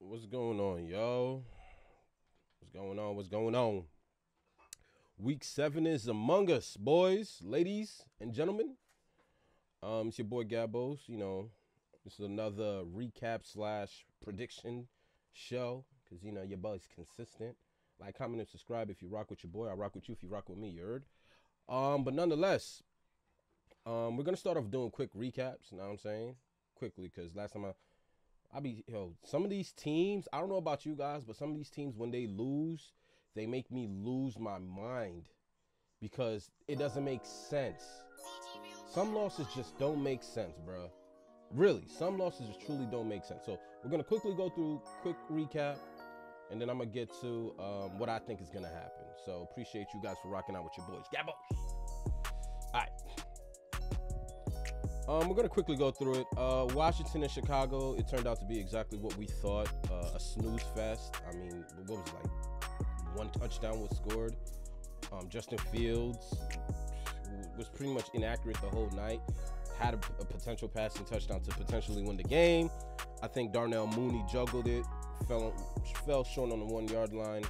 What's going on, yo? What's going on? What's going on? Week 7 is among us, boys, ladies, and gentlemen. It's your boy Gabos. You know, this is another recap / prediction show because your boy's consistent. Like, comment, and subscribe if you rock with your boy. I rock with you if you rock with me. You heard? But nonetheless, we're gonna start off doing quick recaps. You know what I'm saying? Quickly, because last time some of these teams, I don't know about you guys, but some of these teams, when they lose, they make me lose my mind because it doesn't make sense. Some losses just don't make sense, bro. Really, some losses just truly don't make sense. So we're going to quickly go through quick recap, and then I'm going to get to what I think is going to happen. So appreciate you guys for rocking out with your boys. Gabos! All right. We're going to quickly go through it. Washington and Chicago, it turned out to be exactly what we thought. A snooze fest. I mean, what was it, like 1 touchdown was scored. Justin Fields was pretty much inaccurate the whole night. Had a potential passing touchdown to potentially win the game. I think Darnell Mooney juggled it. Fell short on the 1 yard line.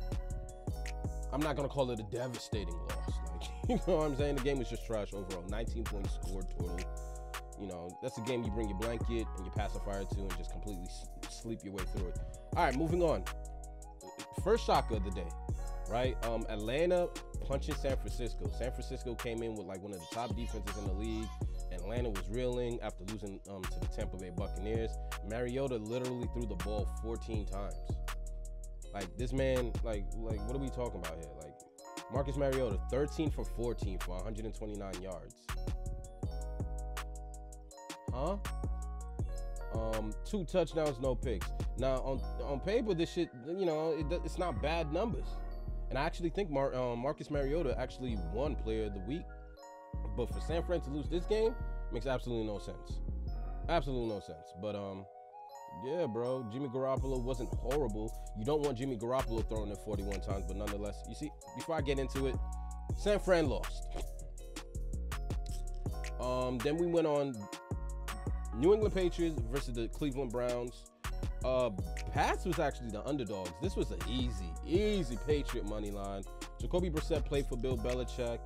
I'm not going to call it a devastating loss. Like, you know what I'm saying? The game was just trash overall. 19 points scored total. You know, that's a game you bring your blanket and your pacifier to and just completely sleep your way through it. All right, moving on. First shocker of the day, right? Atlanta punching San Francisco. San Francisco came in with like one of the top defenses in the league. Atlanta was reeling after losing to the Tampa Bay Buccaneers. Mariota literally threw the ball 14 times. Like, this man, like what are we talking about here? Like, Marcus Mariota, 13 for 14 for 129 yards. Huh? 2 touchdowns, no picks. Now, on paper, this shit, it's not bad numbers. And I actually think Marcus Mariota actually won Player of the Week. But for San Fran to lose this game makes absolutely no sense. Absolutely no sense. But, yeah, bro, Jimmy Garoppolo wasn't horrible. You don't want Jimmy Garoppolo throwing it 41 times, but nonetheless, you see, before I get into it, San Fran lost. Then we went on New England Patriots versus the Cleveland Browns. Pats was actually the underdogs. This was an easy Patriot money line. Jacoby Brissett played for Bill Belichick.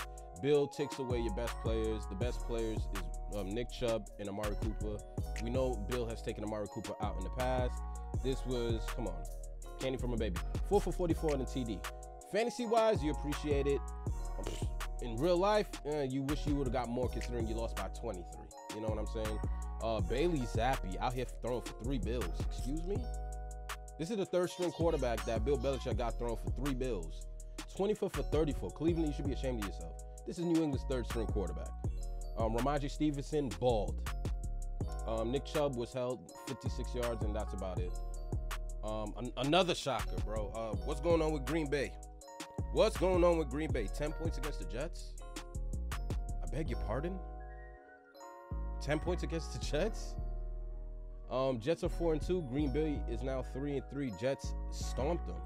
Bill takes away your best players. The best players is Nick Chubb and Amari Cooper. We know Bill has taken Amari Cooper out in the past. This was, come on, candy from a baby. 4 for 44 in the TD. Fantasy-wise, you appreciate it. In real life, you wish you would have got more considering you lost by 23. You know what I'm saying? Bailey Zappi out here throwing for 3 bills. Excuse me? This is the 3rd string quarterback that Bill Belichick got thrown for 3 bills. 24 for 34. Cleveland, you should be ashamed of yourself. This is New England's 3rd string quarterback. Ramondre Stevenson balled. Nick Chubb was held 56 yards, and that's about it. Another shocker, bro. What's going on with Green Bay? What's going on with Green Bay? 10 points against the Jets? I beg your pardon? 10 points against the Jets? Jets are 4-2. Green Bay is now 3-3. Jets stomped them.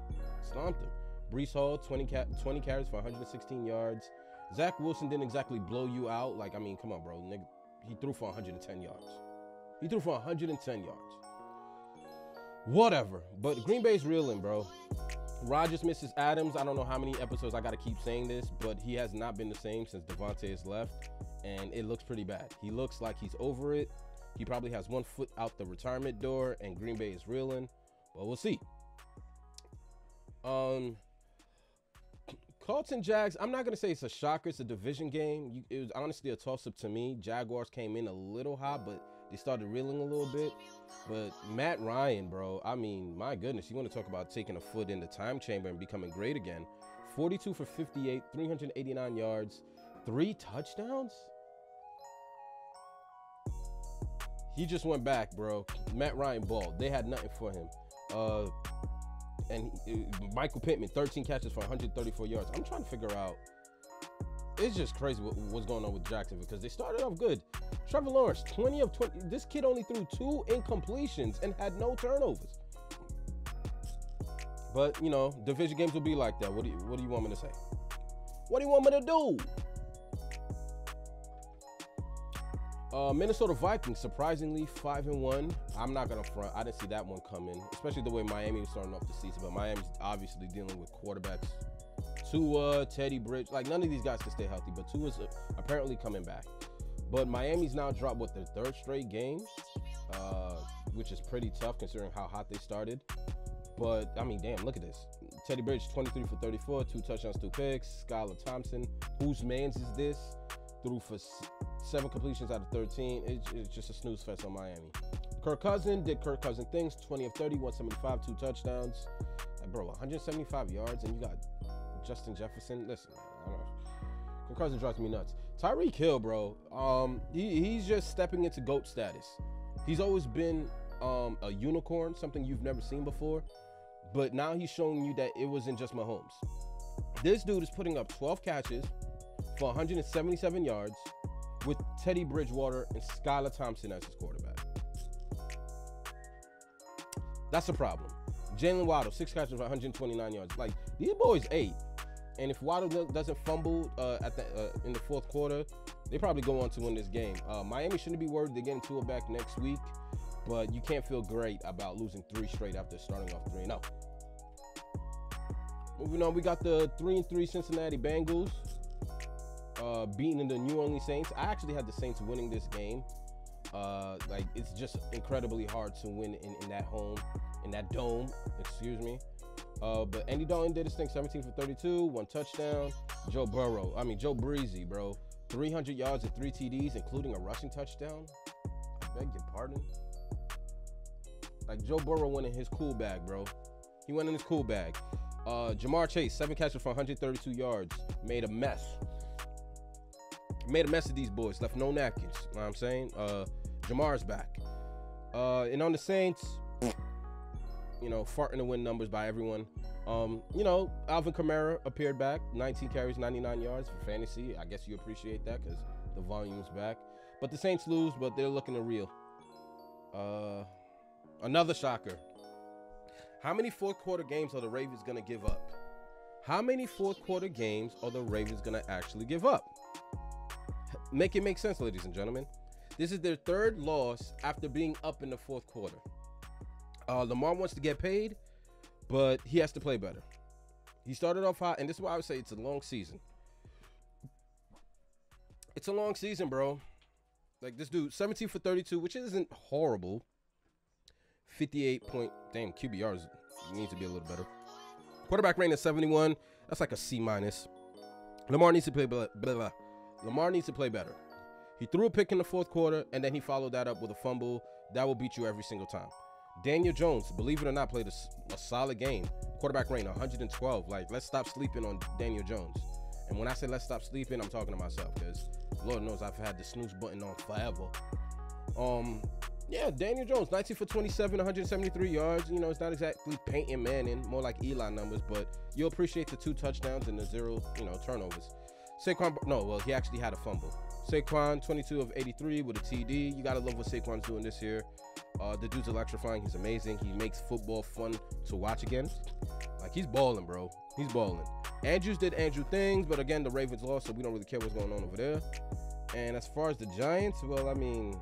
Breece Hall, 20 carries for 116 yards. Zach Wilson didn't exactly blow you out. Like, I mean, come on, bro. Nigga, he threw for 110 yards. He threw for 110 yards. Whatever. But Green Bay's reeling, bro. Rodgers misses Adams. I don't know how many episodes I got to keep saying this, but he has not been the same since Devontae has left, and it looks pretty bad. He looks like he's over it. He probably has 1 foot out the retirement door, and Green Bay is reeling. Well, we'll see. Colts and Jags, I'm not going to say it's a shocker. It's a division game. It was honestly a toss-up to me. Jaguars came in a little hot, but they started reeling a little bit. But Matt Ryan, bro, I mean, my goodness, you want to talk about taking a foot in the time chamber and becoming great again. 42 for 58, 389 yards, 3 touchdowns? He just went back, bro. Matt Ryan balled. They had nothing for him. Michael Pittman, 13 catches for 134 yards. I'm trying to figure out. It's just crazy what's going on with Jacksonville because they started off good. Trevor Lawrence, 20 of 20. This kid only threw 2 incompletions and had no turnovers. But, division games will be like that. What do you want me to say? What do you want me to do? Minnesota Vikings, surprisingly 5-1. I'm not gonna front. I didn't see that one coming, especially the way Miami was starting off the season. But Miami's obviously dealing with quarterbacks. Tua, Teddy Bridge, like none of these guys can stay healthy. But Tua's apparently coming back. But Miami's now dropped their third straight game, which is pretty tough considering how hot they started. But I mean, damn, look at this. Teddy Bridge, 23 for 34, 2 touchdowns, 2 picks. Skylar Thompson, whose man's is this? Threw for 7 completions out of 13. It's just a snooze fest on Miami. Kirk Cousins did Kirk Cousins things. 20 of 30, 175, 2 touchdowns. Like, bro, 175 yards, and you got Justin Jefferson. Listen, man, I don't know. Kirk Cousins drives me nuts. Tyreek Hill, bro. He's just stepping into GOAT status. He's always been a unicorn, something you've never seen before. But now he's showing you that it wasn't just Mahomes. This dude is putting up 12 catches for 177 yards with Teddy Bridgewater and Skylar Thompson as his quarterback. That's a problem. Jalen Waddle, 6 catches for 129 yards. Like, these boys ate. And if Waddle doesn't fumble in the fourth quarter, they probably go on to win this game. Miami shouldn't be worried. They're getting Tua back next week. But you can't feel great about losing 3 straight after starting off 3-0. Moving on, we got the 3-3 Cincinnati Bengals beating the New Orleans Saints. I actually had the Saints winning this game. Like, it's just incredibly hard to win in that dome, excuse me. But Andy Dalton did his thing, 17 for 32, 1 touchdown. Joe Breezy, bro. 300 yards and 3 TDs, including a rushing touchdown. I beg your pardon. Like, Joe Burrow went in his cool bag, bro. He went in his cool bag. Jamar Chase, 7 catches for 132 yards. Made a mess. Made a mess of these boys. Left no napkins. You know what I'm saying? Jamar's back. And on the Saints, you know, farting to win numbers by everyone. You know, Alvin Kamara appeared back. 19 carries, 99 yards for fantasy. I guess you appreciate that because the volume's back. But the Saints lose, but they're looking real. Another shocker. How many fourth quarter games are the Ravens going to give up? How many fourth quarter games are the Ravens going to actually give up? Make it make sense, ladies and gentlemen. This is their 3rd loss after being up in the fourth quarter. Lamar wants to get paid, but he has to play better. He started off hot, and this is why I would say it's a long season. It's a long season, bro. Like, this dude, 17 for 32, which isn't horrible. 58 point, damn, QBRs needs to be a little better. Quarterback rating is 71. That's like a C-. Lamar needs to play Lamar needs to play better. He threw a pick in the fourth quarter, and then he followed that up with a fumble. That will beat you every single time. Daniel Jones, believe it or not, played a solid game. Quarterback rating 112. Like, let's stop sleeping on Daniel Jones. And when I say let's stop sleeping, I'm talking to myself, because Lord knows I've had the snooze button on forever. Yeah, Daniel Jones, 19 for 27, 173 yards. You know, it's not exactly Peyton Manning, more like Eli numbers, but you'll appreciate the 2 touchdowns and the 0, turnovers. Saquon, he actually had a fumble. Saquon, 22 of 83 with a TD. You got to love what Saquon's doing this year. The dude's electrifying. He's amazing. He makes football fun to watch again. Like, he's balling, bro. He's balling. Andrews did Andrew things, but again, the Ravens lost, so we don't really care what's going on over there. And as far as the Giants, well, I mean,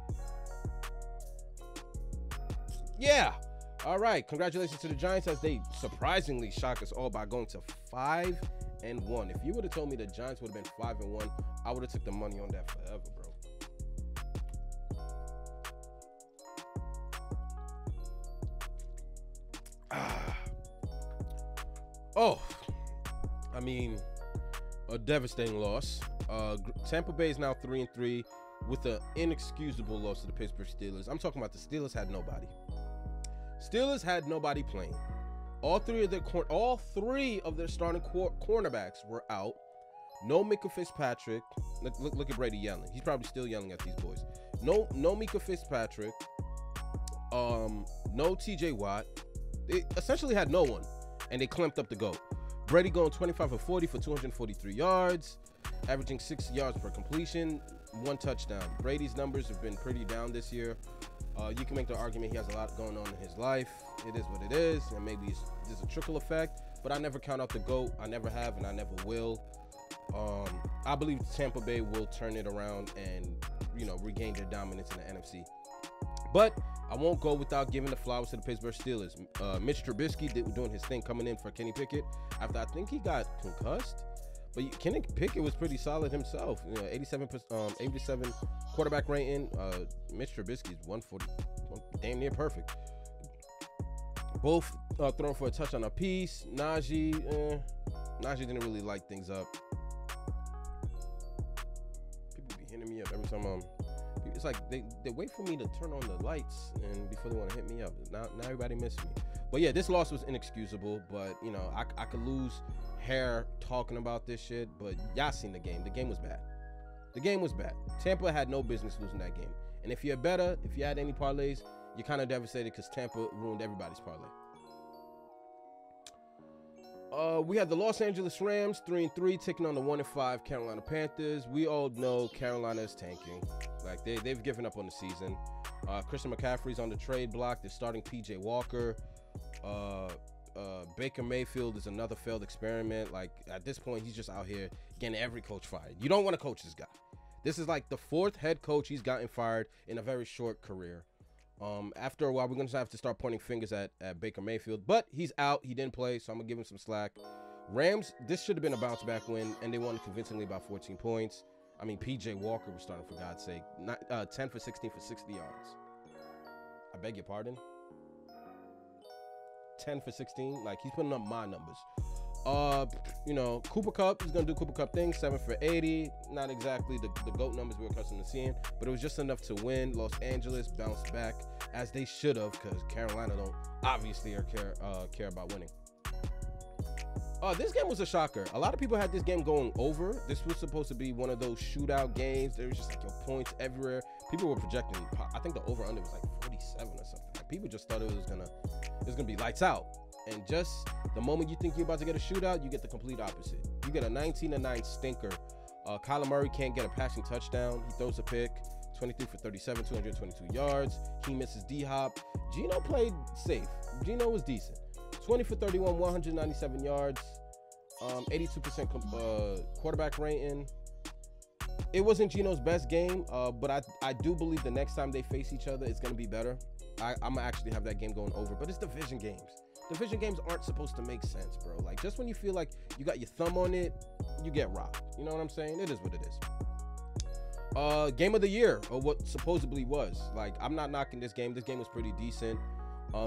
yeah. All right. Congratulations to the Giants as they surprisingly shocked us all by going to 5-1. If you would have told me the Giants would have been 5-1, I would have took the money on that forever, bro. Oh, I mean, a devastating loss. Tampa Bay is now 3-3 with an inexcusable loss to the Pittsburgh Steelers. I'm talking about the Steelers had nobody. Steelers had nobody playing. All three of their starting cornerbacks were out. No Micah Fitzpatrick. Look at Brady yelling. He's probably still yelling at these boys. No Micah Fitzpatrick. No TJ Watt. They essentially had no one, and they clamped up the goat. Brady going 25 of 40 for 243 yards, averaging 6 yards per completion, 1 touchdown. Brady's numbers have been pretty down this year. You can make the argument he has a lot going on in his life. It is what it is, and maybe there's a trickle effect, but I never count out the GOAT. I never have, and I never will. I believe Tampa Bay will turn it around and, you know, regain their dominance in the NFC. But I won't go without giving the flowers to the Pittsburgh Steelers. Mitch Trubisky doing his thing, coming in for Kenny Pickett after I think he got concussed. But Kenny Pickett was pretty solid himself. You know, 87 quarterback rating. Mitch Trubisky's 140, damn near perfect. Both thrown for a touchdown apiece. Najee didn't really light things up. People be hitting me up every time it's like they wait for me to turn on the lights and before they want to hit me up. Now everybody missed me. But yeah, this loss was inexcusable. But you know, I could lose hair talking about this shit. But y'all seen the game. The game was bad. The game was bad. Tampa had no business losing that game. And if you're better, if you had any parlays, you're kind of devastated because Tampa ruined everybody's parlay. We had the Los Angeles Rams 3-3 taking on the 1-5 Carolina Panthers. We all know Carolina is tanking. Like they've given up on the season. Christian McCaffrey's on the trade block. They're starting PJ Walker. Baker Mayfield is another failed experiment. Like at this point, he's just out here getting every coach fired. You don't want to coach this guy. This is like the 4th head coach he's gotten fired in a very short career. After a while, we're going to have to start pointing fingers at Baker Mayfield. But he's out. He didn't play, so I'm going to give him some slack. Rams, this should have been a bounce-back win, and they won convincingly by 14 points. I mean, P.J. Walker was starting, for God's sake. 10 for 16 for 60 yards. I beg your pardon? 10 for 16? Like, he's putting up my numbers. You know, Cooper Kupp, he's going to do Cooper Kupp things, 7 for 80. Not exactly the GOAT numbers we were accustomed to seeing, but it was just enough to win. Los Angeles bounced back, as they should have, because Carolina don't obviously care about winning. This game was a shocker. A lot of people had this game going over. This was supposed to be one of those shootout games. There was just like points everywhere. People were projecting, I think the over-under was like 47 or something. Like, people just thought it was gonna be lights out. And just the moment you think you're about to get a shootout, you get the complete opposite. You get a 19-9 stinker. Kyler Murray can't get a passing touchdown. He throws a pick, 23 for 37, 222 yards. He misses D-Hop. Geno played safe. Geno was decent. 20 for 31, 197 yards. 82% quarterback rating. It wasn't Geno's best game, but I do believe the next time they face each other, it's going to be better. I'm going to actually have that game going over, but it's division games. Division games aren't supposed to make sense, bro. Like, just when you feel like you got your thumb on it, you get robbed. You know what I'm saying? It is what it is. Game of the year, or what supposedly was. Like, I'm not knocking this game. This game was pretty decent.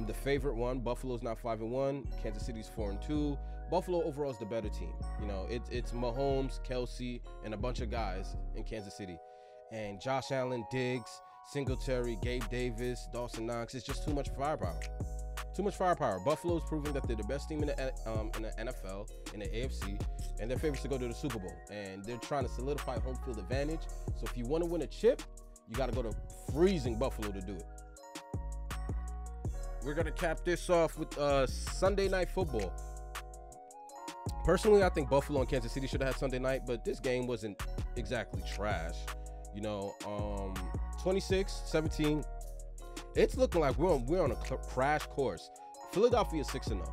The favorite one, Buffalo's not 5-1. Kansas City's 4-2. Buffalo overall is the better team. You know, it's Mahomes, Kelsey, and a bunch of guys in Kansas City. And Josh Allen, Diggs, Singletary, Gabe Davis, Dawson Knox. It's just too much firepower. Too much firepower. Buffalo's proving that they're the best team in the NFL, in the AFC, and they're favorites to go to the Super Bowl. And they're trying to solidify home field advantage. So if you want to win a chip, you got to go to freezing Buffalo to do it. We're going to cap this off with Sunday Night Football. Personally, I think Buffalo and Kansas City should have had Sunday night, but this game wasn't exactly trash. You know, 26-17. It's looking like we're on a crash course. Philadelphia 6-0.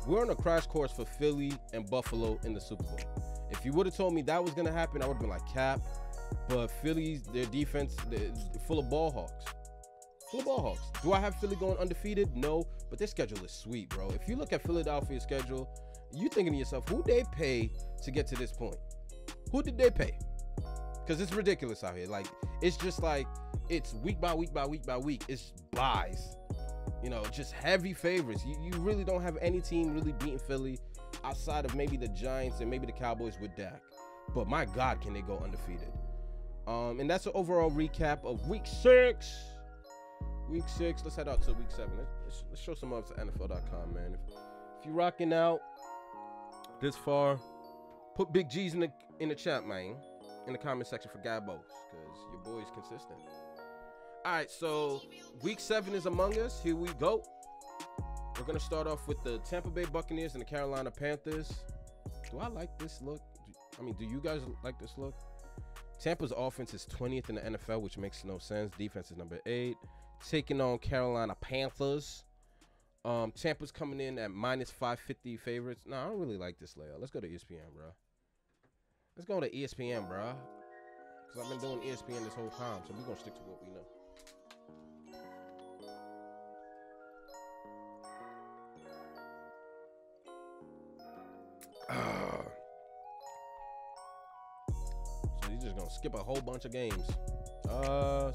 We're on a crash course for Philly and Buffalo in the Super Bowl. If you would have told me that was going to happen, I would have been like, cap. But Philly's, their defense, they're full of ball hawks. Full of ball hawks. Do I have Philly going undefeated? No, but their schedule is sweet, bro. If you look at Philadelphia's schedule, you thinking to yourself, who they pay to get to this point? Who did they pay? Because it's ridiculous out here. Like, it's just like, it's week by week by week by week. It's buys. You know, just heavy favorites. You really don't have any team really beating Philly outside of maybe the Giants and maybe the Cowboys with Dak. But my God, can they go undefeated? And that's an overall recap of Week 6. Week 6. Let's head out to Week 7. Let's show some love to NFL.com, man. If you're rocking out this far, put big G's in the chat, man, in the comment section for Gabos, because your boy's consistent. All right, so Week 7 is among us. Here we go. We're going to start off with the Tampa Bay Buccaneers and the Carolina Panthers. Do I like this look? I mean, do you guys like this look? Tampa's offense is 20th in the NFL, which makes no sense. Defense is number 8. Taking on Carolina Panthers. Tampa's coming in at -550 favorites. No, I don't really like this layout. Let's go to ESPN, bro. Let's go to ESPN, bro. Because I've been doing ESPN this whole time, so we're going to stick to what we know. So you're just going to skip a whole bunch of games. Well,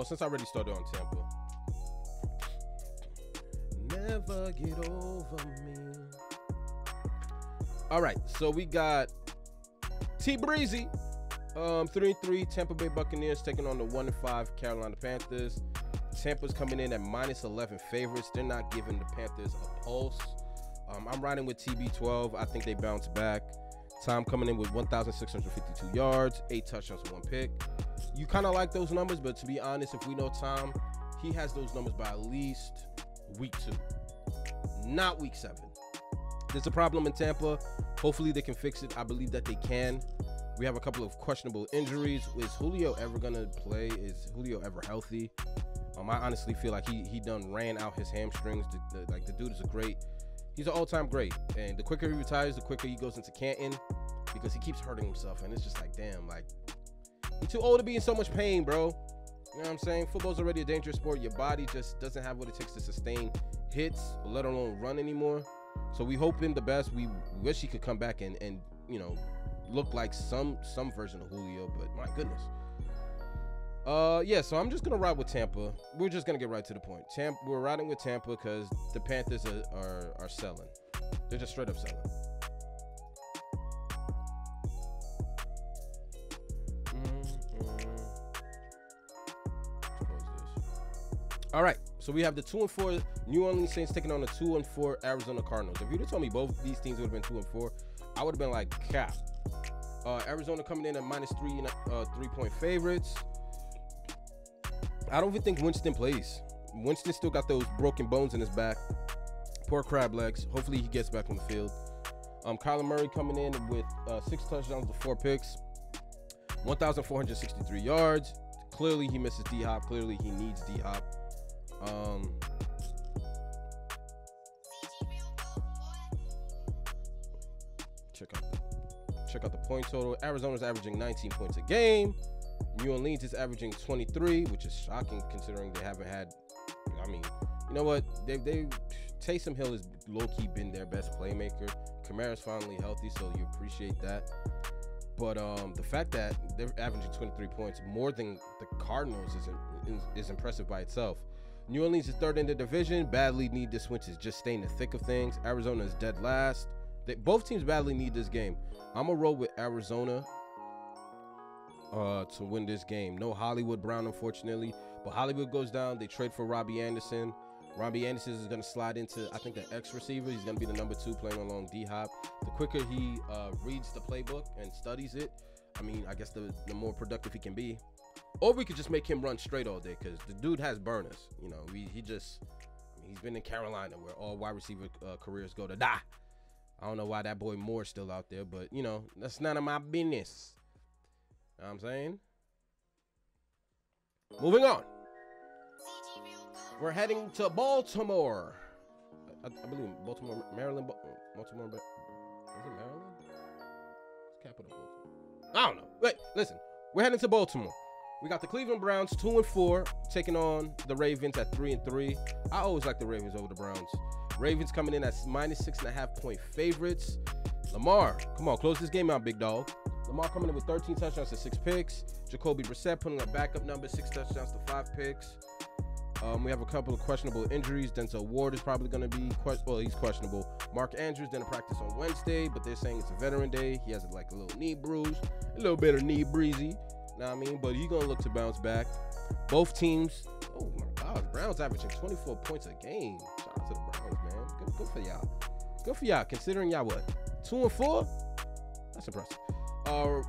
since I already started on Tampa. Never get over me. All right, so we got T-Breezy. 3-3 Tampa Bay Buccaneers taking on the 1-5 Carolina Panthers. Tampa's coming in at -11 favorites. They're not giving the Panthers a pulse. I'm riding with TB12. I think they bounce back. Tom coming in with 1,652 yards, 8 touchdowns, 1 pick. You kind of like those numbers, but to be honest, if we know Tom, he has those numbers by at least week 2, not week 7. There's a problem in Tampa. Hopefully they can fix it. I believe that they can. We have a couple of questionable injuries. Is Julio ever gonna play? Is Julio ever healthy? I honestly feel like he done ran out his hamstrings. Like the dude is he's an all-time great. And the quicker he retires, the quicker he goes into Canton, because he keeps hurting himself. And it's just like, damn, like you're too old to be in so much pain, bro. You know what I'm saying? Football's already a dangerous sport. Your body just doesn't have what it takes to sustain hits, let alone run anymore. So we hope him the best. We wish he could come back and you know, look like some version of Julio, but my goodness. Yeah, so I'm just gonna ride with Tampa. We're just gonna get right to the point. We're riding with Tampa because the Panthers are selling. They're just straight up selling. All right, so we have the 2-4 New Orleans Saints taking on the 2-4 Arizona Cardinals. If you'd have told me both these teams would have been 2-4, I would have been like, cap. Arizona coming in at -3 3-point favorites. I don't even think Winston plays. Winston still got those broken bones in his back. Poor crab legs. Hopefully he gets back on the field. Kyler Murray coming in with 6 touchdowns to 4 picks, 1,463 yards. Clearly he misses D-Hop. Clearly he needs D-Hop. Check out the point total. Arizona's averaging 19 points a game. New Orleans is averaging 23, which is shocking considering they haven't had. I mean, you know what? Taysom Hill has low-key been their best playmaker. Kamara's finally healthy, so you appreciate that. But the fact that they're averaging 23 points more than the Cardinals is impressive by itself. New Orleans is 3rd in the division. Badly need this win to just stay in the thick of things. Arizona is dead last. Both teams badly need this game. I'm going to roll with Arizona to win this game. No Hollywood Brown, unfortunately. But Hollywood goes down. They trade for Robbie Anderson. Robbie Anderson is going to slide into, I think, the X receiver. He's going to be the number 2 playing along D-Hop. The quicker he reads the playbook and studies it, I mean, I guess the more productive he can be. Or we could just make him run straight all day because the dude has burners. You know, he's been in Carolina where all wide receiver careers go to die. I don't know why that boy Moore's still out there, but, you know, that's none of my business. You know what I'm saying? Moving on. We're heading to Baltimore. I believe Baltimore, Maryland. Baltimore, is it Maryland? It's capital Baltimore. I don't know. Wait, listen. We're heading to Baltimore. We got the Cleveland Browns 2-4 taking on the Ravens at 3-3. I always like the Ravens over the Browns. Ravens coming in at -6.5 point favorites. Lamar, come on, close this game out, big dog. Lamar coming in with 13 touchdowns to 6 picks. Jacoby Brissett putting a backup number, 6 touchdowns to 5 picks. We have a couple of questionable injuries. Denzel Ward is probably going to be, he's questionable. Mark Andrews didn't practice on Wednesday, but they're saying it's a veteran day. He has like a little knee bruise, a little bit of knee breezy. Know what I mean? But he's going to look to bounce back. Both teams, oh my God, Browns averaging 24 points a game. Shout out to the Browns, man. Good for y'all. Good for y'all, considering y'all what? 2-4? That's impressive.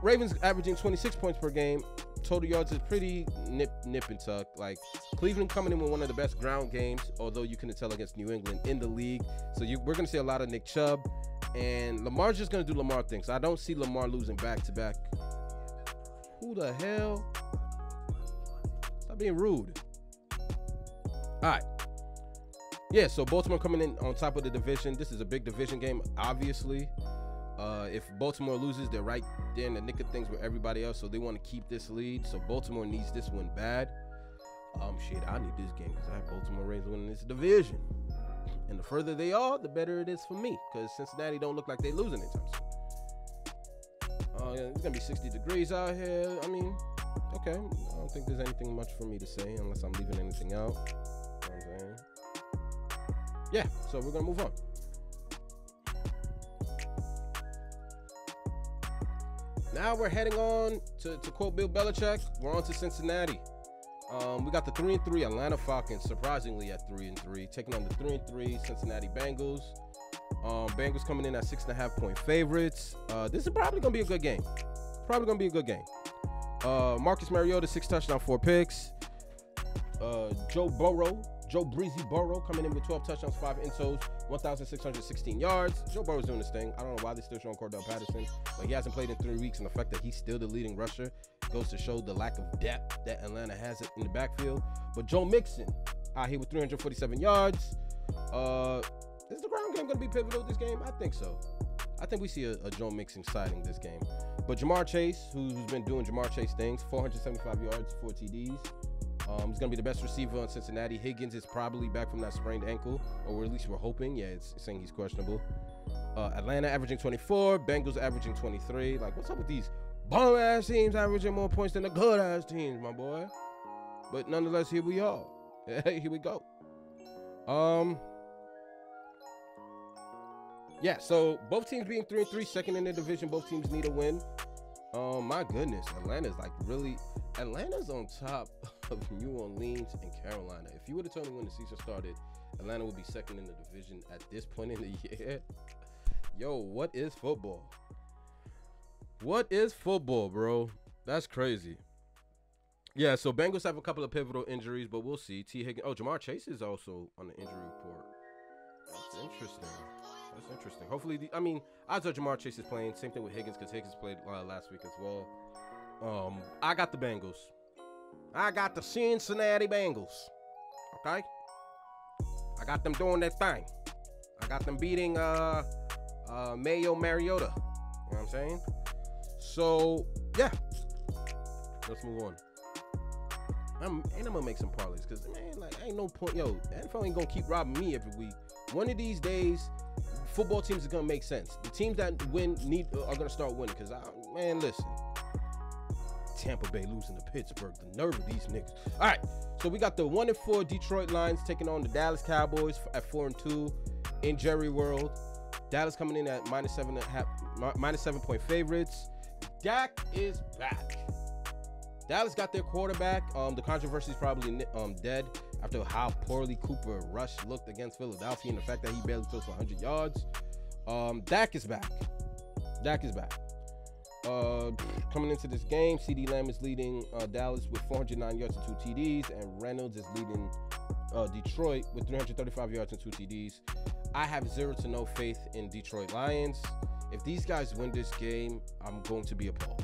Ravens averaging 26 points per game. Total yards is pretty nip and tuck. Like Cleveland coming in with one of the best ground games, although you couldn't tell against New England in the league. So we're going to see a lot of Nick Chubb. And Lamar's just going to do Lamar things. I don't see Lamar losing back-to-back. Who the hell? Stop being rude. All right. Yeah, so Baltimore coming in on top of the division. This is a big division game, obviously. If Baltimore loses, they're right there in the nick of things with everybody else, so they want to keep this lead. So Baltimore needs this win bad. Shit, I need this game because I have Baltimore Ravens winning this division. And the further they are, the better it is for me, because Cincinnati don't look like they're losing anytime soon. It's gonna be 60 degrees out here. I mean, okay, I don't think there's anything much for me to say unless I'm leaving anything out. You know what I'm saying? Yeah, so we're gonna move on. Now we're heading on to quote Bill Belichick. We're on to Cincinnati. We got the 3-3 Atlanta Falcons, surprisingly at 3-3, taking on the 3-3 Cincinnati Bengals. Bengals coming in at 6.5-point favorites. This is probably gonna be a good game. Marcus Mariota, 6 touchdowns, 4 picks. Joe Breezy Burrow coming in with 12 touchdowns, 5 intos, 1,616 yards. Joe Burrow's doing this thing. I don't know why they're still showing Cordell Patterson, but he hasn't played in 3 weeks, and the fact that he's still the leading rusher goes to show the lack of depth that Atlanta has in the backfield. But Joe Mixon out here with 347 yards. Is the ground game going to be pivotal this game? I think so. I think we see a Joe Mixon siding this game. But Jamar Chase, who's been doing Jamar Chase things, 475 yards, 4 TDs. He's going to be the best receiver on Cincinnati. Higgins is probably back from that sprained ankle, or at least we're hoping. Yeah, it's saying he's questionable. Atlanta averaging 24, Bengals averaging 23. Like, what's up with these bum-ass teams averaging more points than the good-ass teams, my boy? But nonetheless, here we are. Here we go. Yeah, so both teams being 3-3, second in the division. Both teams need a win. My goodness, Atlanta's on top of New Orleans and Carolina. If you would have told me when the season started, Atlanta would be second in the division at this point in the year. Yo, what is football? What is football, bro? That's crazy. Yeah, so Bengals have a couple of pivotal injuries, but we'll see. T. Higgins. Oh, Jamar Chase is also on the injury report. That's interesting. That's interesting. Hopefully, odds are Jamar Chase is playing. Same thing with Higgins, because Higgins played last week as well. I got the Bengals. I got the Cincinnati Bengals. Okay? I got them doing their thing. I got them beating Mayo Mariota. You know what I'm saying? So, yeah. Let's move on. I'm gonna make some parlays, because, man, like, ain't no point. Yo, NFL ain't gonna keep robbing me every week. One of these days, football teams are gonna make sense. The teams that win are gonna start winning, because, man, listen. Tampa Bay losing to Pittsburgh. The nerve of these niggas. All right, so we got the 1-4 Detroit Lions taking on the Dallas Cowboys at 4-2 in Jerry World. Dallas coming in at minus 7-point favorites. Dak is back. Dallas got their quarterback. The controversy is probably dead after how poorly Cooper Rush looked against Philadelphia and the fact that he barely threw for 100 yards. Dak is back. Coming into this game, CD Lamb is leading Dallas with 409 yards and 2 TDs, and Reynolds is leading Detroit with 335 yards and 2 TDs. I have 0 to no faith in Detroit Lions. If these guys win this game, I'm going to be appalled.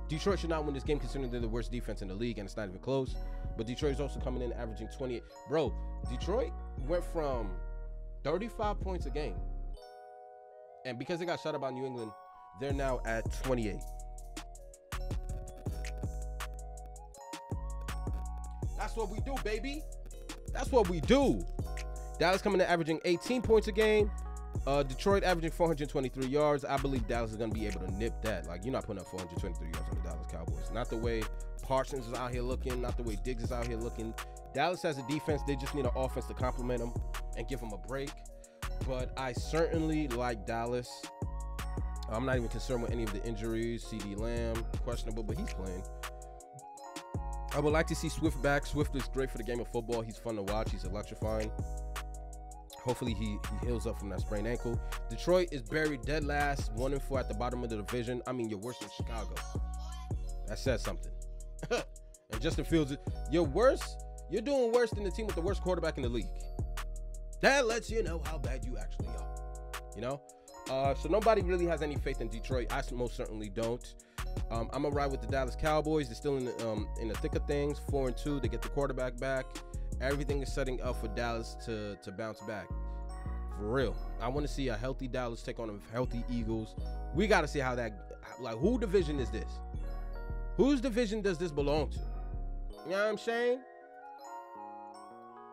Detroit should not win this game, considering they're the worst defense in the league, and it's not even close. But Detroit is also coming in averaging 28. Bro, Detroit went from 35 points a game, and because they got shut out by New England, they're now at 28. That's what we do, baby. That's what we do. Dallas coming in averaging 18 points a game. Detroit averaging 423 yards. I believe Dallas is going to be able to nip that. Like, you're not putting up 423 yards on the Dallas Cowboys. Not the way Parsons is out here looking. Not the way Diggs is out here looking. Dallas has a defense. They just need an offense to complement them and give them a break. But I certainly like Dallas. I'm not even concerned with any of the injuries. CD Lamb, questionable, but he's playing. I would like to see Swift back. Swift is great for the game of football. He's fun to watch. He's electrifying. Hopefully he heals up from that sprained ankle. Detroit is buried dead last, 1-4 at the bottom of the division. I mean, you're worse than Chicago. That says something. And Justin Fields, you're doing worse than the team with the worst quarterback in the league. That lets you know how bad you actually are. You know? So nobody really has any faith in Detroit. I most certainly don't. I'm gonna ride with the Dallas Cowboys. They're still in the thick of things. 4-2. They get the quarterback back. Everything is setting up for Dallas to bounce back. For real. I want to see a healthy Dallas take on a healthy Eagles. We got to see how that, like, who division is this? Whose division does this belong to? You know what I'm saying?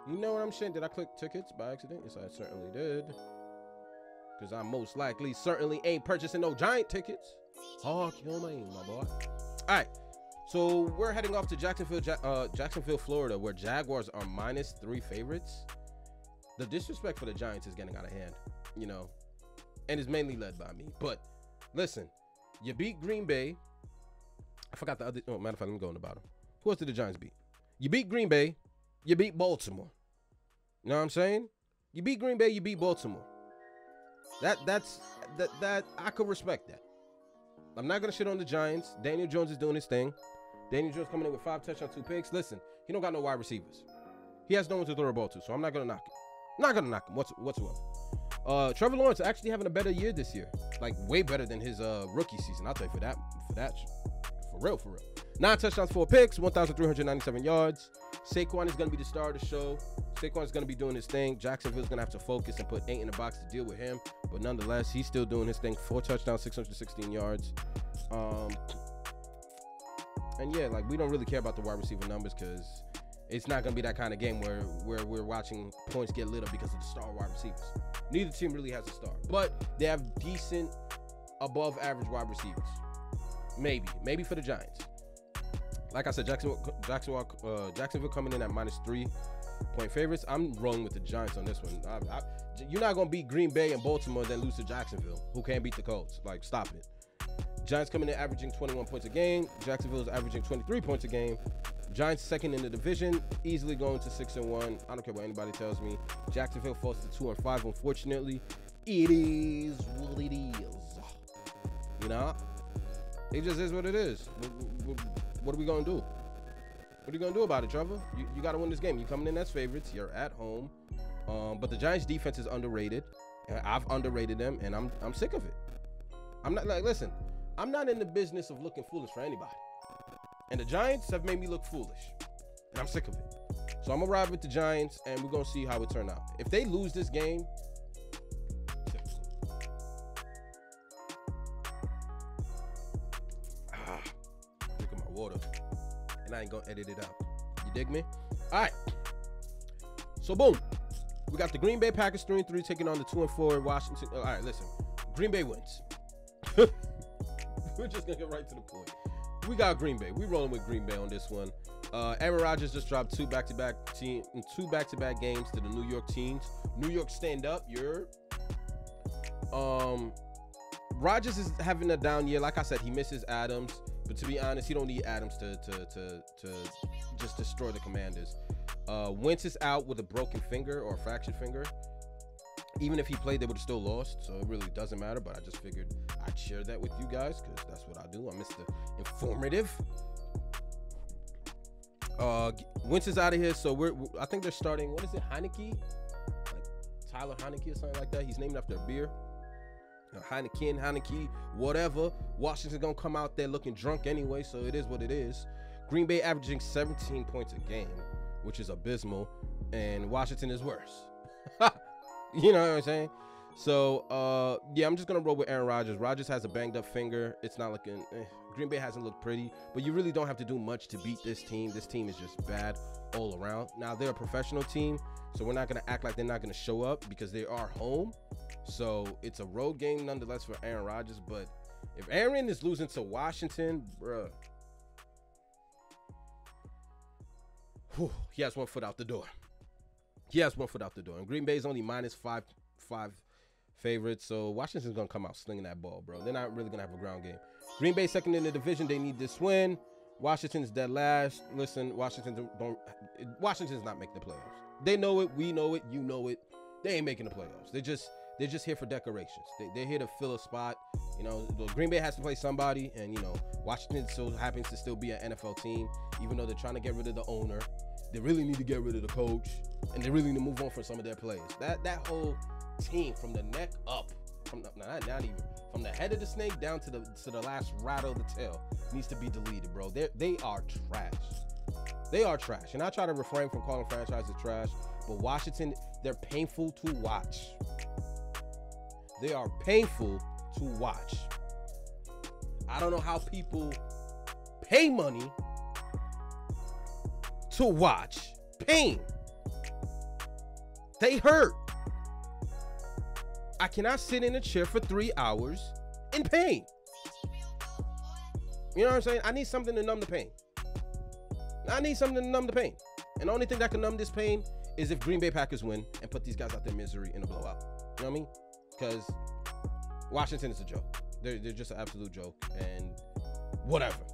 You know what I'm saying? Did I click tickets by accident? Yes, I certainly did. Because I most likely certainly ain't purchasing no Giant tickets. Oh, kill my boy. All right. So we're heading off to Jacksonville, Florida, where Jaguars are -3 favorites. The disrespect for the Giants is getting out of hand, you know, and it's mainly led by me. But listen, you beat Green Bay. I forgot the other. Oh, matter of fact, let me go on the bottom. Who else did the Giants beat? You beat Green Bay. You beat Baltimore. You know what I'm saying? You beat Green Bay. You beat Baltimore. That I could respect that. I'm not gonna shit on the Giants. Daniel Jones is doing his thing. Daniel Jones coming in with 5 touchdowns, 2 picks. Listen, he don't got no wide receivers. He has no one to throw a ball to, so I'm not gonna knock him. Not gonna knock him whatsoever. Trevor Lawrence actually having a better year this year, like way better than his rookie season. I'll tell you for real. 9 touchdowns, 4 picks, 1,397 yards. Saquon is gonna be the star of the show. Saquon is gonna be doing his thing. Jacksonville's gonna have to focus and put 8 in the box to deal with him, but nonetheless, he's still doing his thing. 4 touchdowns, 616 yards. And yeah, like, we don't really care about the wide receiver numbers because it's not gonna be that kind of game where we're watching points get lit up because of the star wide receivers. Neither team really has a star, but they have decent, above average wide receivers. Maybe for the Giants. Like I said, Jacksonville coming in at -3-point favorites. I'm rolling with the Giants on this one. You're not gonna beat Green Bay and Baltimore and then lose to Jacksonville, who can't beat the Colts. Like, stop it. Giants coming in averaging 21 points a game. Jacksonville is averaging 23 points a game. Giants second in the division, easily going to 6-1. I don't care what anybody tells me. Jacksonville falls to 2-5. Unfortunately, it is what it is. You know, it just is what it is. What are we gonna do? What are you gonna do about it, Trevor? You got to win this game. You're coming in as favorites. You're at home, but the Giants' defense is underrated. I've underrated them, and I'm sick of it. I'm not like, listen, I'm not in the business of looking foolish for anybody. And the Giants have made me look foolish. And I'm sick of it. So I'm going to ride with the Giants, and we're going to see how it turns out. If they lose this game, look at my water. And I ain't going to edit it out. You dig me? All right. So, boom. We got the Green Bay Packers 3-3 taking on the 2-4 Washington. All right, listen. Green Bay wins. We're just going to get right to the point. We got Green Bay. We rolling with Green Bay on this one. Aaron Rodgers just dropped 2 back-to-back games to the New York teams. New York stand up. Rodgers is having a down year. Like I said, he misses Adams, but to be honest, he don't need Adams to just destroy the Commanders. Wentz is out with a broken finger or a fractured finger. Even if he played, they would have still lost, so it really doesn't matter, but I just figured I'd share that with you guys because that's what I do. I'm Mr. Informative. Wentz is out of here, so I think they're starting, what is it, Heineke? Like Tyler Heineke or something like that. He's named after a beer. Heineke, whatever. Washington's going to come out there looking drunk anyway, so it is what it is. Green Bay averaging 17 points a game, which is abysmal, and Washington is worse. You know what I'm saying? So, yeah, I'm just going to roll with Aaron Rodgers. Rodgers has a banged up finger. It's not looking... Green Bay hasn't looked pretty, but you really don't have to do much to beat this team. This team is just bad all around. Now, they're a professional team, so we're not going to act like they're not going to show up because they are home. So, it's a road game nonetheless for Aaron Rodgers, but if Aaron is losing to Washington, bruh, he has 1 foot out the door. He has 1 foot out the door. And Green Bay is only -5 favorites. So Washington's going to come out slinging that ball, bro. They're not really going to have a ground game. Green Bay second in the division. They need this win. Washington's dead last. Listen, Washington's not making the playoffs. They know it. We know it. You know it. They ain't making the playoffs. They're just here for decorations. They're here to fill a spot. You know, Green Bay has to play somebody. And, you know, Washington so happens to still be an NFL team, even though they're trying to get rid of the owner. They really need to get rid of the coach, and they really need to move on from some of their players. That whole team, from the neck up, from the head of the snake down to the last rattle of the tail, needs to be deleted, bro. They are trash. They are trash, and I try to refrain from calling franchises trash, but Washington, they're painful to watch. They are painful to watch. I don't know how people pay money to watch pain. They hurt. I cannot sit in a chair for 3 hours in pain. You know what I'm saying? I need something to numb the pain. I need something to numb the pain. And the only thing that can numb this pain is if Green Bay Packers win and put these guys out their misery in a blowout. You know what I mean? Because Washington is a joke. They're just an absolute joke. And whatever.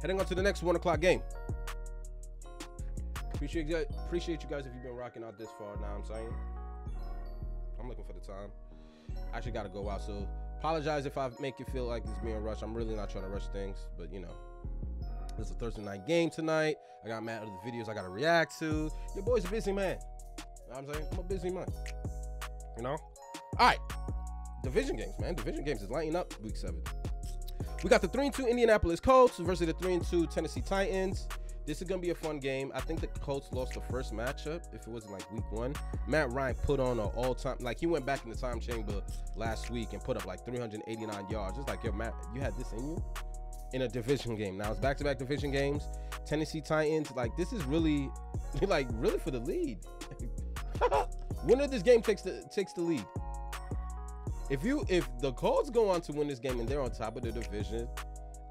Heading on to the next 1 o'clock game. Appreciate you guys if you've been rocking out this far. Now I'm saying. I'm looking for the time. I actually got to go out, so apologize if I make you feel like it's being rushed. I'm really not trying to rush things, but you know, it's a Thursday night game tonight. I got mad at the videos I got to react to. Your boy's a busy man. You know what I'm saying? I'm a busy man. You know? All right. Division games, man. Division games is lighting up week 7. We got the 3-2 Indianapolis Colts versus the 3-2 Tennessee Titans. This is going to be a fun game. I think the Colts lost the first matchup if it wasn't like week 1. Matt Ryan put on an all-time, like he went back in the time chamber last week and put up like 389 yards. It's like, yo, Matt, you had this in you in a division game. Now it's back-to-back division games. Tennessee Titans, like this is really, like really for the lead. Winner this game takes the lead. If the Colts go on to win this game and they're on top of the division,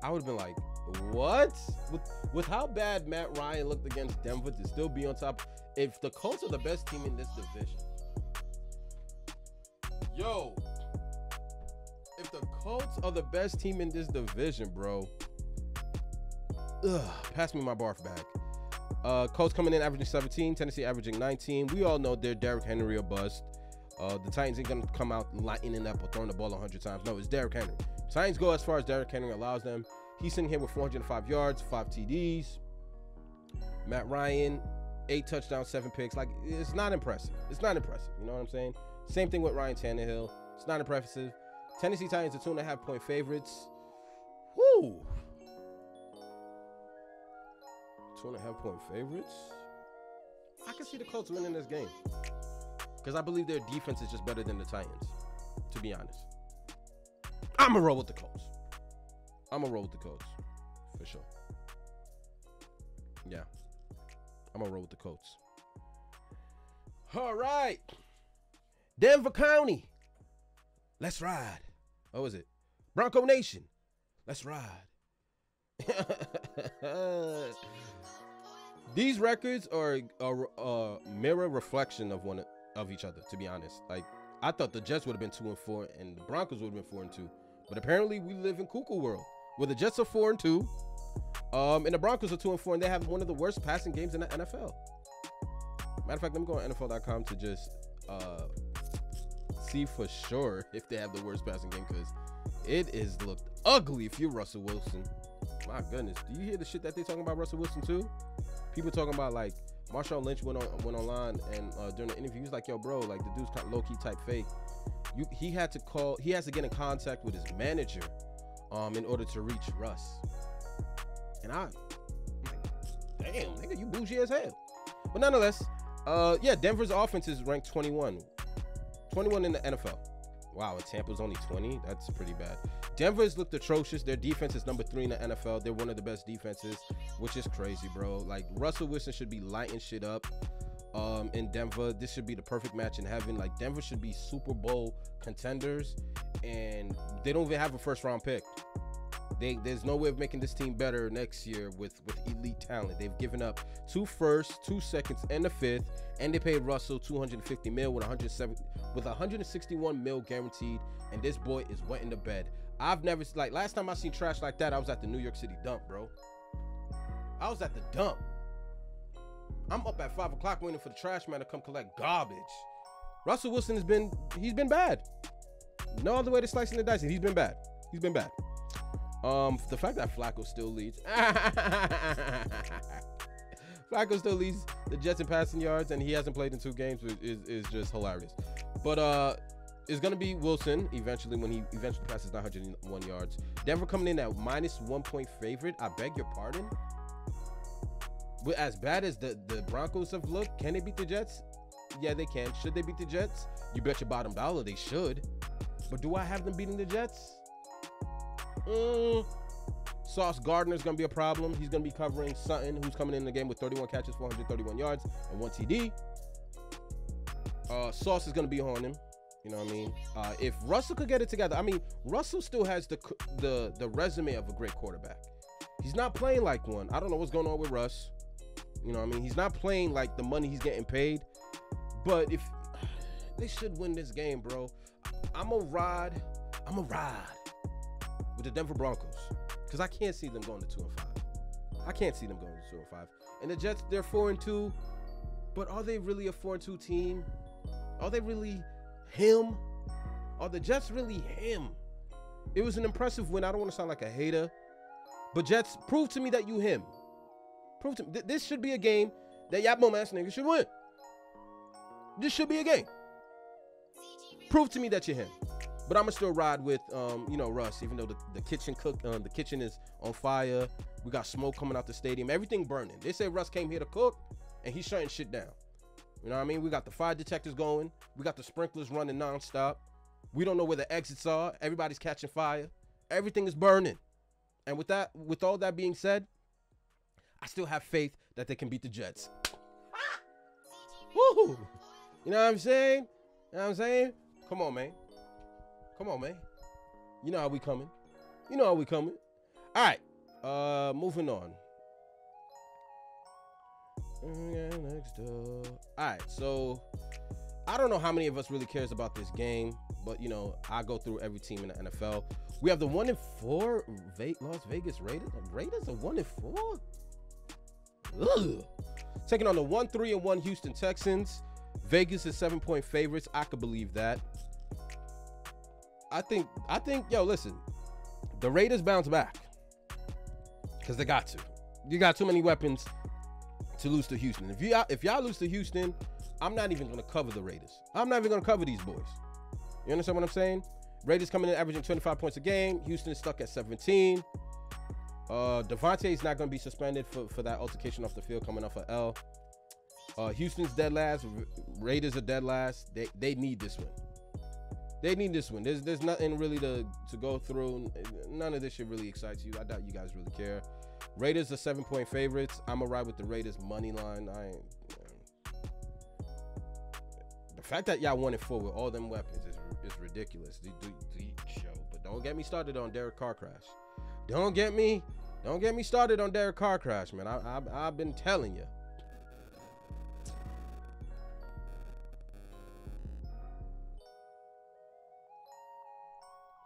I would have been like, what? With how bad Matt Ryan looked against Denver to still be on top. If the Colts are the best team in this division, yo, if the Colts are the best team in this division, bro, pass me my barf bag. Colts coming in averaging 17, Tennessee averaging 19. We all know they're Derrick Henry or bust. The Titans ain't gonna come out lighting it up or throwing the ball 100 times. No, it's Derrick Henry. Titans go as far as Derrick Henry allows them. He's sitting here with 405 yards, 5 TDs. Matt Ryan, 8 touchdowns, 7 picks. Like, it's not impressive. It's not impressive. You know what I'm saying? Same thing with Ryan Tannehill. It's not impressive. Tennessee Titans are 2.5-point favorites. Woo! 2.5-point favorites? I can see the Colts winning this game. Because I believe their defense is just better than the Titans, to be honest. I'm going to roll with the Colts. I'm going to roll with the Colts, for sure. Yeah. I'm going to roll with the Colts. All right. Denver County. Let's ride. What was it? Bronco Nation. Let's ride. These records are a mirror reflection of each other, to be honest. Like, I thought the Jets would have been 2-4 and the Broncos would have been 4-2. But apparently we live in cuckoo world where the Jets are 4-2. And the Broncos are 2-4 and they have one of the worst passing games in the NFL. Matter of fact, let me go on NFL.com to just see for sure if they have the worst passing game, because it is looked ugly if you're Russell Wilson. My goodness. Do you hear the shit that they talking about Russell Wilson too? People talking about, like, Marshawn Lynch went online and during the interview, he was like, yo, bro, like, the dude's kind of low-key type fake. He has to get in contact with his manager in order to reach Russ. And I'm like, damn, nigga, you bougie as hell. But nonetheless, yeah, Denver's offense is ranked 21 in the NFL. Wow, and Tampa's only 20. That's pretty bad. Denver's looked atrocious. Their defense is number 3 in the NFL. They're one of the best defenses, which is crazy, bro. Like, Russell Wilson should be lighting shit up in Denver. This should be the perfect match in heaven. Like, Denver should be Super Bowl contenders, and they don't even have a first-round pick. There's no way of making this team better next year with elite talent. They've given up 2 firsts, 2 seconds, and a 5th, and they paid Russell $250 million with $161 million guaranteed, and this boy is wet in the bed. I've never, like, last time I seen trash like that, I was at the New York City dump, bro. I was at the dump. I'm up at 5 o'clock waiting for the trash man to come collect garbage. Russell Wilson he's been bad. No other way to slicing the dice, and he's been bad. He's been bad. The fact that Flacco still leads. Flacco still leads the Jets in passing yards, and he hasn't played in 2 games, is just hilarious. But it's going to be Wilson eventually when he eventually passes 901 yards. Denver coming in at -1-point favorite. I beg your pardon. But as bad as the Broncos have looked, can they beat the Jets? Yeah, they can. Should they beat the Jets? You bet your bottom dollar they should. But do I have them beating the Jets? Sauce Gardner's going to be a problem. He's going to be covering Sutton, who's coming in the game with 31 catches, 431 yards, and 1 TD. Sauce is going to be on him. You know what I mean? If Russell could get it together, I mean, Russell still has the resume of a great quarterback. He's not playing like one. I don't know what's going on with Russ. You know what I mean? He's not playing like the money he's getting paid. But if they should win this game, bro, I'm a ride with the Denver Broncos. Because I can't see them going to 2-5. I can't see them going to 2-5. And the Jets, they're 4-2. But are they really a 4-2 team? Are they really him? Are the Jets really him? It was an impressive win. I don't want to sound like a hater. But Jets, prove to me that you him. Prove to me. This should be a game that y'all bum ass niggas should win. This should be a game. Prove to me that you're him. But I'm gonna still ride with you know, Russ, even though the kitchen is on fire. We got smoke coming out the stadium. Everything burning. They say Russ came here to cook and he's shutting shit down. You know what I mean? We got the fire detectors going. We got the sprinklers running nonstop. We don't know where the exits are. Everybody's catching fire. Everything is burning. And with all that being said, I still have faith that they can beat the Jets. Woo! You know what I'm saying? You know what I'm saying? Come on, man. Come on, man. You know how we coming. You know how we coming. All right. Moving on. All right, so I don't know how many of us really cares about this game, but you know, I go through every team in the NFL. We have the 1-4 Las Vegas Raiders. The Raiders are 1-4. Ugh. Taking on the 1-3-1 Houston Texans. Vegas is 7-point favorites. I could believe that. I think, yo, listen, the Raiders bounce back because they got to. You got too many weapons to lose to Houston. If y'all lose to Houston, I'm not even going to cover the Raiders. I'm not even going to cover these boys. You understand what I'm saying? Raiders coming in averaging 25 points a game. Houston is stuck at 17. Devontae is not going to be suspended for that altercation off the field coming off of L. Houston's dead last. Raiders are dead last. They need this one. They need this one. There's nothing really to go through. None of this shit really excites you. I doubt you guys really care. Raiders are 7-point favorites. I'm gonna ride with the Raiders money line. The fact that y'all 1-4 with all them weapons is ridiculous. But don't get me started on Derek Carr crash. Don't get me started on Derek Carr crash, man. I've been telling you.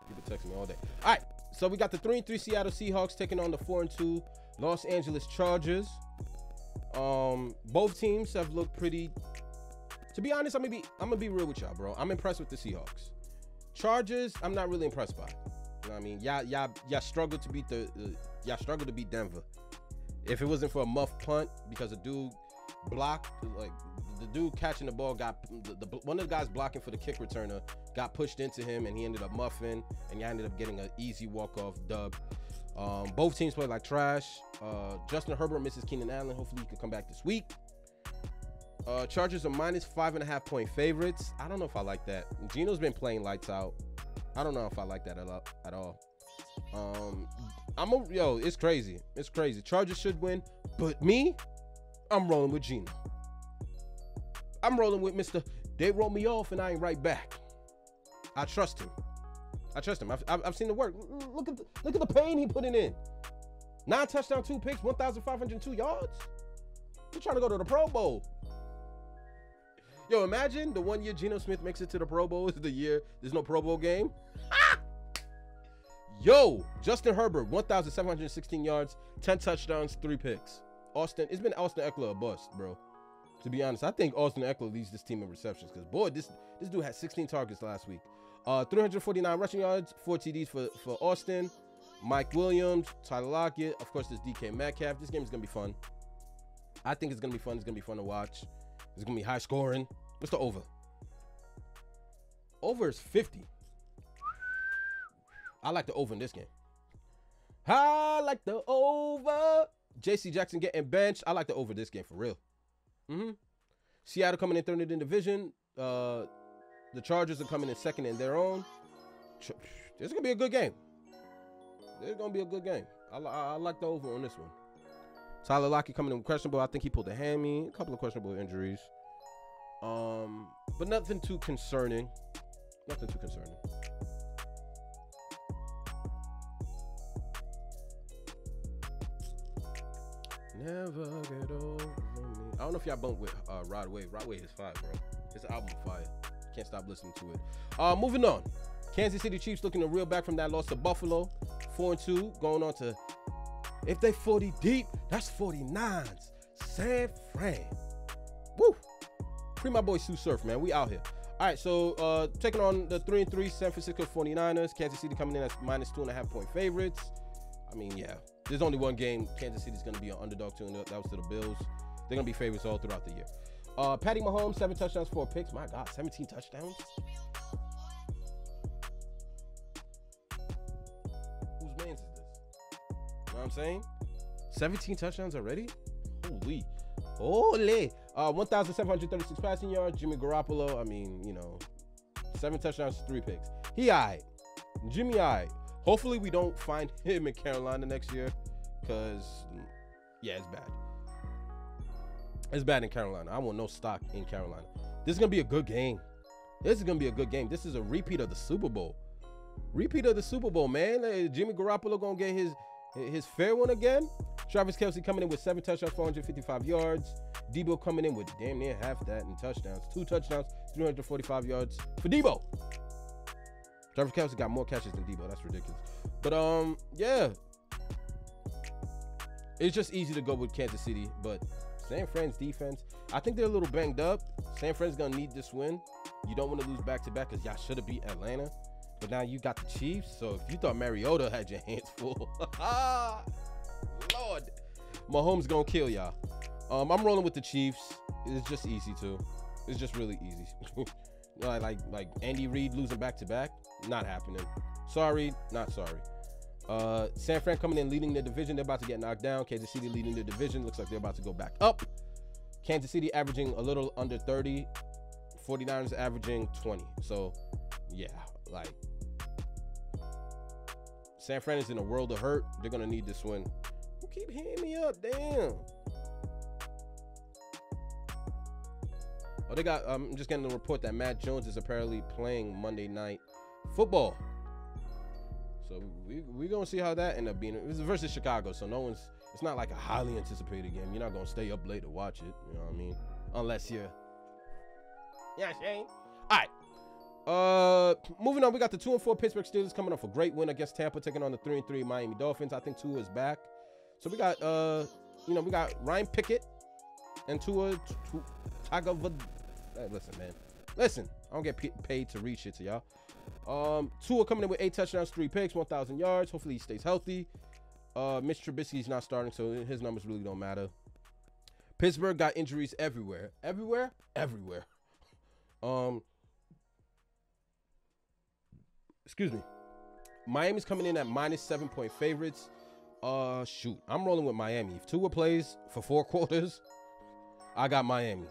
People text me all day. All right, so we got the 3-3 Seattle Seahawks taking on the 4-2 Los Angeles Chargers. Both teams have looked pretty. To be honest, I'm gonna be real with y'all, bro. I'm impressed with the Seahawks. Chargers, I'm not really impressed by. You know what I mean? Y'all struggled to beat y'all struggled to beat Denver. If it wasn't for a muff punt because a dude blocked, like the dude catching the ball got one of the guys blocking for the kick returner got pushed into him and he ended up muffing and y'all ended up getting an easy walk-off dub. Both teams played like trash. Justin Herbert misses Keenan Allen. Hopefully he can come back this week. Chargers are minus 5.5 point favorites. I don't know if I like that. Geno's been playing lights out. I don't know if I like that at all. It's crazy. It's crazy. Chargers should win, but me, I'm rolling with Geno. I'm rolling with Mr. They roll me off and I ain't right back. I trust him. I've seen the work. Look at the pain he putting in. 9 touchdowns, 2 picks, 1,502 yards. We're trying to go to the Pro Bowl. Yo, imagine the 1 year Geno Smith makes it to the Pro Bowl is the year there's no Pro Bowl game. Yo, Justin Herbert, 1,716 yards, 10 touchdowns, 3 picks. It's been Austin Eckler a bust, bro. To be honest, I think Austin Eckler leads this team in receptions because, boy, this dude had 16 targets last week. 349 rushing yards, 4 TDs for Austin. Mike Williams, Tyler Lockett, of course, there's DK Metcalf. This game is going to be fun. I think it's going to be fun. It's going to be fun to watch. It's going to be high scoring. What's the over? Over is 50. I like the over in this game. I like the over. JC Jackson getting benched. I like the over this game for real. Seattle coming in third in the division. The Chargers are coming in second in their own. This is gonna be a good game. This is gonna be a good game. I like the over on this one. Tyler Lockett coming in questionable. I think he pulled a hammy. A couple of questionable injuries. But nothing too concerning. Nothing too concerning. Never get over me. I don't know if y'all bumped with Rod Wave. Rod Wave is fire, bro. His album fire. Can't stop listening to it. Moving on. Kansas City Chiefs looking to reel back from that loss to Buffalo. 4-2. Going on to, if they 40 deep, that's 49s. San Fran. Woo. Free my boy Sue Surf, man. We out here. All right, so taking on the 3-3 San Francisco 49ers. Kansas City coming in as -2.5-point favorites. I mean, yeah. There's only one game Kansas City's going to be an underdog to, and that was to the Bills. They're going to be favorites all throughout the year. Patty Mahomes, 7 touchdowns, 4 picks. My God, 17 touchdowns? Whose man's is this? You know what I'm saying? 17 touchdowns already? Holy. Holy. 1,736 passing yards. Jimmy Garoppolo, I mean, you know, 7 touchdowns, 3 picks. He all right. Jimmy all right. Hopefully we don't find him in Carolina next year, because, yeah, it's bad. It's bad in Carolina. I want no stock in Carolina. This is going to be a good game. This is going to be a good game. This is a repeat of the Super Bowl. Repeat of the Super Bowl, man. Jimmy Garoppolo going to get his fair one again. Travis Kelce coming in with 7 touchdowns, 455 yards. Debo coming in with damn near half that in touchdowns. 2 touchdowns, 345 yards for Debo. Travis Kelce got more catches than Debo. That's ridiculous. But, yeah. It's just easy to go with Kansas City. But San Fran's defense, I think they're a little banged up. San Fran's going to need this win. You don't want to lose back-to-back because y'all should have beat Atlanta. But now you got the Chiefs. So if you thought Mariota had your hands full, Lord, Mahomes going to kill y'all. I'm rolling with the Chiefs. It's just easy, too. It's just really easy. like Andy Reid losing back-to-back. Not happening. Sorry, not sorry. San Fran coming in leading the division. They're about to get knocked down. Kansas City leading the division. Looks like they're about to go back up. Kansas City averaging a little under 30. 49ers averaging 20. So, yeah, like, San Fran is in a world of hurt. They're going to need this win. You keep hitting me up. Damn. Oh, they got, I'm just getting the report that Matt Jones is apparently playing Monday Night Football. So we're going to see how that ended up being. It's versus Chicago, so it's not like a highly anticipated game. You're not going to stay up late to watch it. You know what I mean? Unless you're, yeah, Shane. All right. Moving on, we got the 2-4 Pittsburgh Steelers coming off a great win against Tampa, taking on the 3-3 Miami Dolphins. I think Tua is back. So we got, we got Ryan Pickett and Tua Tagovailoa. Hey, listen, man. Listen, I don't get paid to read shit to y'all. Tua coming in with 8 touchdowns, 3 picks, 1,000 yards. Hopefully he stays healthy. Mitch Trubisky's not starting, so his numbers really don't matter. Pittsburgh got injuries everywhere. Everywhere? Everywhere. Excuse me. Miami's coming in at -7-point favorites. Shoot. I'm rolling with Miami. If Tua plays for 4 quarters, I got Miami.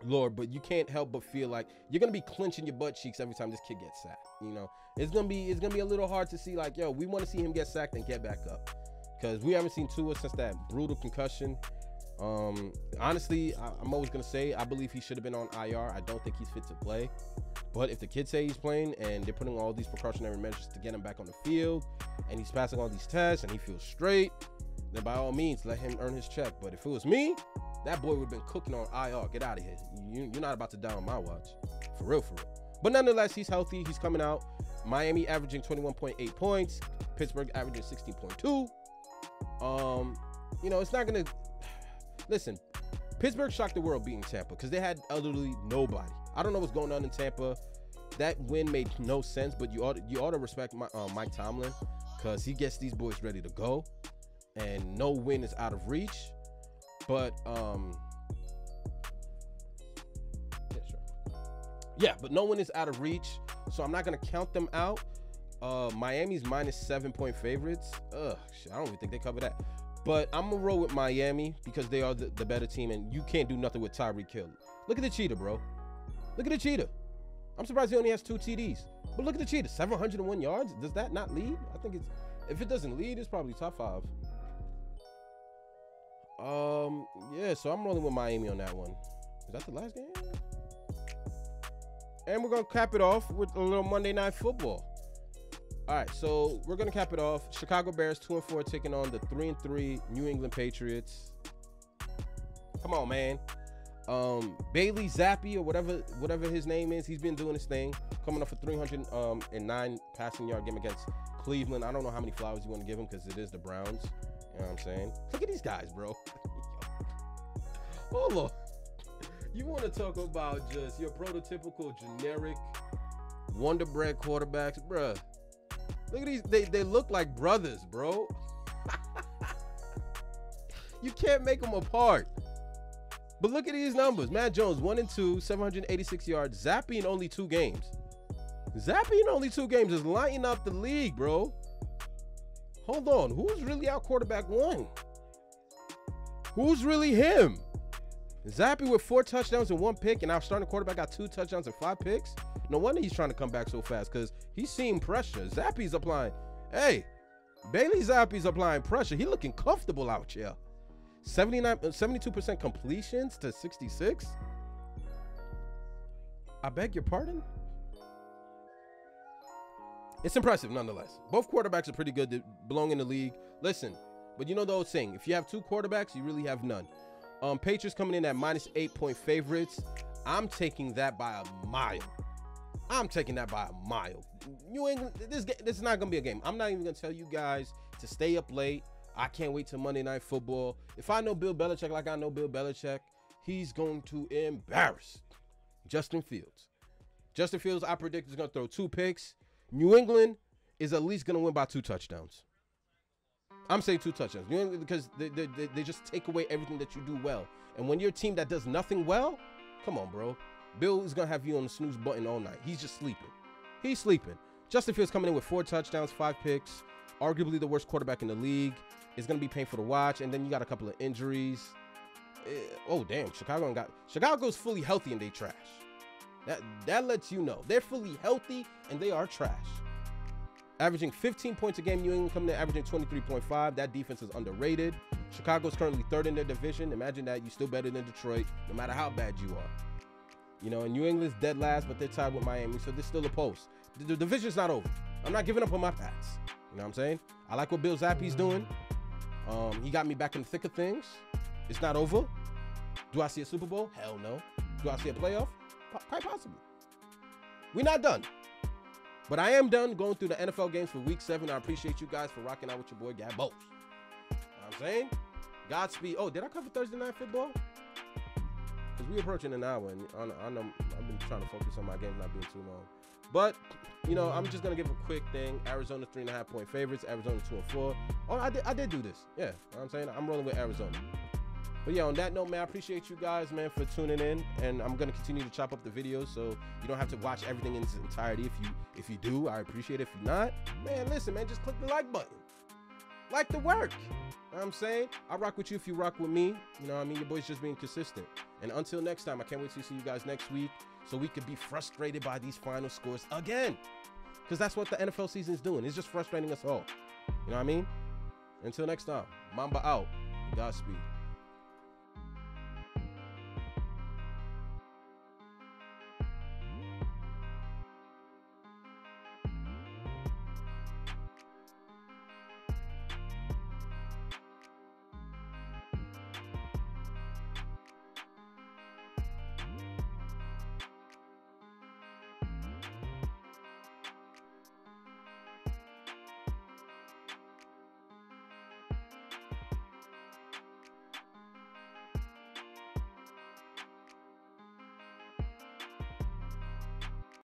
Lord, but you can't help but feel like you're gonna be clenching your butt cheeks every time this kid gets sacked. You know, it's gonna be a little hard to see, like, yo, we want to see him get sacked and get back up, because we haven't seen Tua since that brutal concussion. Honestly, I'm always gonna say I believe he should have been on IR. I don't think he's fit to play. But if the kids say he's playing and they're putting all these precautionary measures to get him back on the field, and he's passing all these tests and he feels straight, then by all means let him earn his check. But if it was me, that boy would have been cooking on IR. Get out of here. You're not about to die on my watch. For real, for real. But nonetheless, he's healthy. He's coming out. Miami averaging 21.8 points. Pittsburgh averaging 16.2. It's not going to... Listen, Pittsburgh shocked the world beating Tampa because they had literally nobody. I don't know what's going on in Tampa. That win made no sense, but you ought to respect Mike Tomlin, because he gets these boys ready to go, and no win is out of reach. But but no one is out of reach, so I'm not gonna count them out. Miami's -7-point favorites. I don't even think they cover that. But I'm gonna roll with Miami because they are the better team, and you can't do nothing with Tyreek Hill. Look at the cheetah, bro. Look at the cheetah. I'm surprised he only has 2 TDs. But look at the Cheetahs, 701 yards. Does that not lead? I think it's, if it doesn't lead, it's probably top 5. Yeah, so I'm rolling with Miami on that one. Is that the last game? And we're gonna cap it off with a little Monday Night Football. All right, so we're gonna cap it off. Chicago Bears 2-4 taking on the 3-3 New England Patriots. Come on, man. Bailey Zappi or whatever his name is, he's been doing his thing, coming off a 309 passing yard game against Cleveland. I don't know how many flowers you want to give him because it is the Browns. You know what I'm saying? Look at these guys, bro. Hold on. You want to talk about just your prototypical generic Wonder Bread quarterbacks, bruh. Look at these. They look like brothers, bro. You can't make them apart. But look at these numbers. Matt Jones, 1-2, 786 yards. Zappi in only 2 games. Zappi in only 2 games is lighting up the league, bro. Hold on. Who's really our quarterback 1? Who's really him? Zappi with 4 touchdowns and 1 pick, and our starting quarterback got 2 touchdowns and 5 picks. No wonder he's trying to come back so fast, because he's seeing pressure. Zappi's applying. Hey, Bailey Zappi's applying pressure. He looking comfortable out here. 72% completions to 66. I beg your pardon? It's impressive nonetheless. Both quarterbacks are pretty good. They belong in the league. Listen, but you know the old saying, if you have 2 quarterbacks, you really have none. Patriots coming in at -8-point favorites. I'm taking that by a mile. I'm taking that by a mile. New England, this is not going to be a game. I'm not even going to tell you guys to stay up late. I can't wait till Monday Night Football. If I know Bill Belichick like I know Bill Belichick, he's going to embarrass Justin Fields. Justin Fields, I predict, is going to throw 2 picks. New England is at least going to win by 2 touchdowns. I'm saying 2 touchdowns. New England, because they just take away everything that you do well. And when you're a team that does nothing well, come on, bro. Bill is going to have you on the snooze button all night. He's just sleeping. He's sleeping. Justin Fields coming in with 4 touchdowns, 5 picks. Arguably the worst quarterback in the league. It's going to be painful to watch. And then you got a couple of injuries. Oh, damn. Chicago's fully healthy and they trash. That lets you know. They're fully healthy and they are trash. Averaging 15 points a game. New England coming in averaging 23.5. That defense is underrated. Chicago's currently 3rd in their division. Imagine that. You're still better than Detroit, no matter how bad you are. You know, and New England's dead last, but they're tied with Miami, so there's still a post. The division's not over. I'm not giving up on my Pats. You know what I'm saying? I like what Bill Zappi's doing. He got me back in the thick of things. It's not over. Do I see a Super Bowl? Hell no. Do I see a playoff? Quite possibly. We're not done. But I am done going through the NFL games for Week 7. I appreciate you guys for rocking out with your boy, Gabos. You know what I'm saying? Godspeed. Oh, did I cover Thursday Night Football? Because we're approaching an hour, and I know I've been trying to focus on my game not being too long. But, you know, I'm just going to give a quick thing. Arizona 3.5-point favorites. Arizona 2-4. Oh, I did do this. Yeah, you know what I'm saying? I'm rolling with Arizona. But yeah, on that note, man, I appreciate you guys, man, for tuning in. And I'm going to continue to chop up the videos so you don't have to watch everything in its entirety. If you do, I appreciate it. If you're not, man, listen, man, just click the like button. Like the work. You know what I'm saying? I rock with you if you rock with me. You know what I mean? Your boy's just being consistent. And until next time, I can't wait to see you guys next week so we could be frustrated by these final scores again. Because that's what the NFL season is doing. It's just frustrating us all. You know what I mean? Until next time, Mamba out. Godspeed.